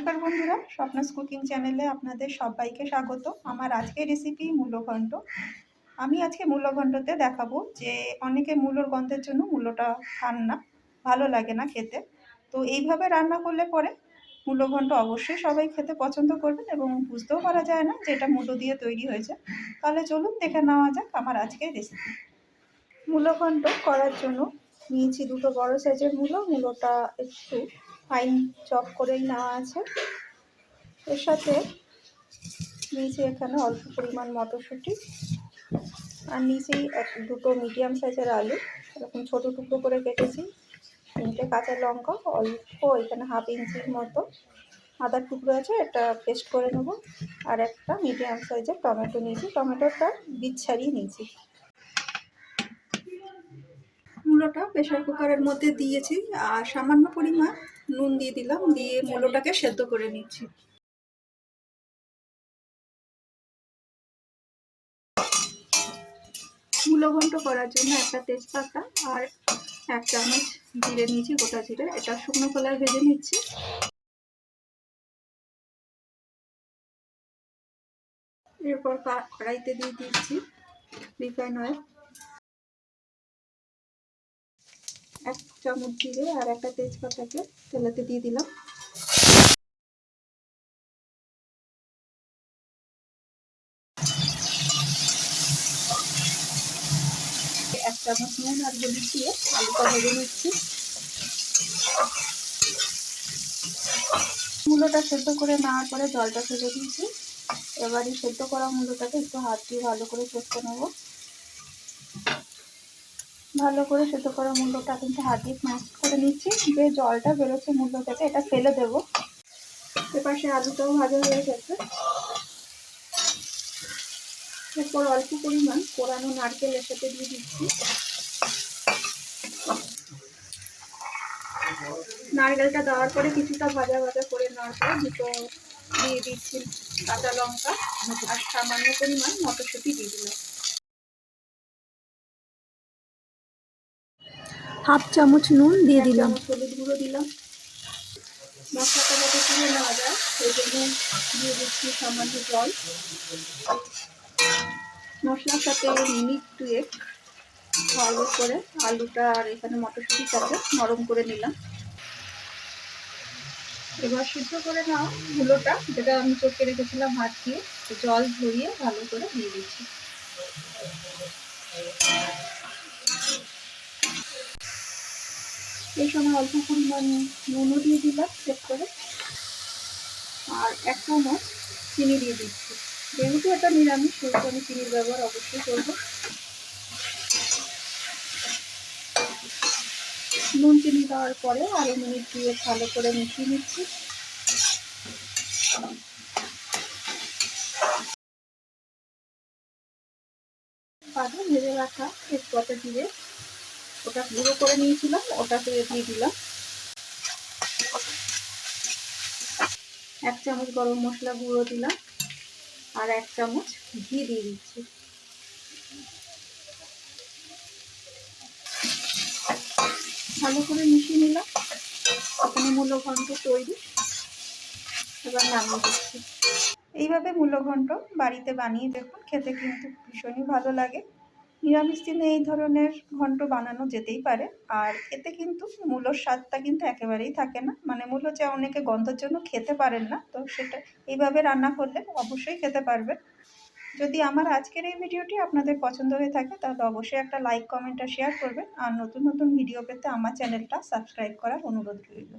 নমস্কার বন্ধুরা, স্বপ্নাস কুকিং চ্যানেলে আপনাদের সবাইকে স্বাগত। আমার আজকের রেসিপি মূলো ঘন্ট। আমি আজকে মূলো ঘন্টতে দেখাবো যে অনেকে মূলোর গন্ধের জন্য মূলোটা খান না, ভালো লাগে না খেতে। তো এইভাবে রান্না করলে পরে মূলো ঘন্ট অবশ্যই সবাই খেতে পছন্দ করবেন এবং বুঝতেও পারা যায় না যে এটা মূলো দিয়ে তৈরি হয়েছে। তাহলে চলুন দেখে নেওয়া যাক আমার আজকের রেসিপি। মূলো ঘন্ট করার জন্য নিয়েছি দুটো বড় সাইজের মূলোটা একটু ফাইন চপ করেই নেওয়া আছে। এর সাথে নিয়েছি এখানে অল্প পরিমাণ মটরশুঁটি, আর নিচেই দুটো মিডিয়াম সাইজের আলু এরকম ছোট টুকরো করে কেটেছি, 3টে কাঁচা লঙ্কা, অল্প এখানে হাফ ইঞ্চির মতো আদার টুকরো আছে, এটা পেস্ট করে নেবো। আর একটা মিডিয়াম সাইজের টমেটো নিয়েছি, টমেটোটা বীজ ছাড়িয়ে নিয়েছি। মূলোটা প্রেশার কুকারের মধ্যে দিয়েছি আর সামান্য পরিমাণ নুন দিয়ে দিলাম, দিয়ে মূলোটাকে সেদ্ধ করে নিচ্ছি। মূলো ঘন্ট করার জন্য একটা তেজপাতা আর 1 চামচ জিরে নিয়েছি, গোটা জিরে, এটা শুকনো খোলায় ভেজে নিচ্ছি। এরপর কড়াইতে দিয়ে দিচ্ছি রিফাইন অয়েল, 1 চামচ জিরে আর একটা তেজপাতাকে তেলেতে দিয়ে দিলাম। এক চামচ নুন আর হলুদ দিয়ে আলুটা ভেজে নিচ্ছি। মূলোটা সেদ্ধ করে নেওয়ার পরে জলটা ফেলে দিয়েছি। এবারে সেদ্ধ করা মূলোটাকে একটু হাত দিয়ে ভালো করে চটকে নেব। ভালো করে সেদ্ধ করা মূলোটা কিন্তু হাত দিয়ে স্ম্যাশ করে নিচ্ছি। যে জলটা বেরোচ্ছে মূলো থেকে এটা ফেলে দেব। এপাশে আলুটাও ভাজা হয়ে গেছে। এরপর অল্প পরিমাণ কোরানো নারকেল এর সাথে দিয়ে দিচ্ছি। নারকেলটা দেওয়ার পরে কিছুটা ভাজা ভাজা করে নেওয়ার পরে দুটো দিয়ে দিচ্ছি কাঁচা লঙ্কা আর সামান্য পরিমাণ মটরশুঁটি দিয়ে দিলাম। হাফ চামচ নুন দিয়ে দিলাম, হলুদ গুঁড়ো দিলাম। মশলাটা যাতে তুলে নেওয়া যায় সেই জন্য দিয়ে দিচ্ছি সামান্য জল। মশলার সাথে মিনিট 2 ভালো করে আলুটা আর এখানে মটরশুঁটিটাকে নরম করে নিলাম। এবার সিদ্ধ করে নাও মূলোটা, যেটা আমি চটকে রেখেছিলাম হাত দিয়ে, জল ঝরিয়ে ভালো করে দিয়ে দিচ্ছি। এই সময় অল্প পরিমাণ নুনও দিয়ে দিলাম চেক করে, আর 1 চামচ চিনি দিয়ে দিচ্ছি। যেহেতু এটা নিরামিষ সেহেতু আমি চিনির ব্যবহার অবশ্যই করবো। নুন চিনি দেওয়ার পরে আরো মিনিট দিয়ে ভালো করে মিশিয়ে নিচ্ছি। বাদে ভেজে রাখা তেজপাতা দিয়ে ওটা গুঁড়ো করে নিয়েছিলাম, ওটাকে দিয়ে দিলাম। 1 চামচ গরম মশলা গুঁড়ো দিলাম আর 1 চামচ ঘি দিয়ে দিচ্ছি। ভালো করে মিশিয়ে নিলাম। এখানে মূলো ঘন্ট তৈরি। এবার নামিয়ে দিচ্ছি। এইভাবে মূলো ঘন্ট বাড়িতে বানিয়ে দেখুন, খেতে কিন্তু ভীষণই ভালো লাগে। নিরামিষ দিনে এই ধরনের ঘন্ট বানানো যেতেই পারে, আর এতে কিন্তু মূলোর স্বাদটা কিন্তু একেবারেই থাকে না। মানে মূলো যে অনেকে গন্ধের জন্য খেতে পারেন না, তো সেটা এইভাবে রান্না করলে অবশ্যই খেতে পারবেন। যদি আমার আজকের এই ভিডিওটি আপনাদের পছন্দ হয়ে থাকে তাহলে অবশ্যই একটা লাইক, কমেন্ট আর শেয়ার করবেন। আর নতুন নতুন ভিডিও পেতে আমার চ্যানেলটা সাবস্ক্রাইব করার অনুরোধ রইল।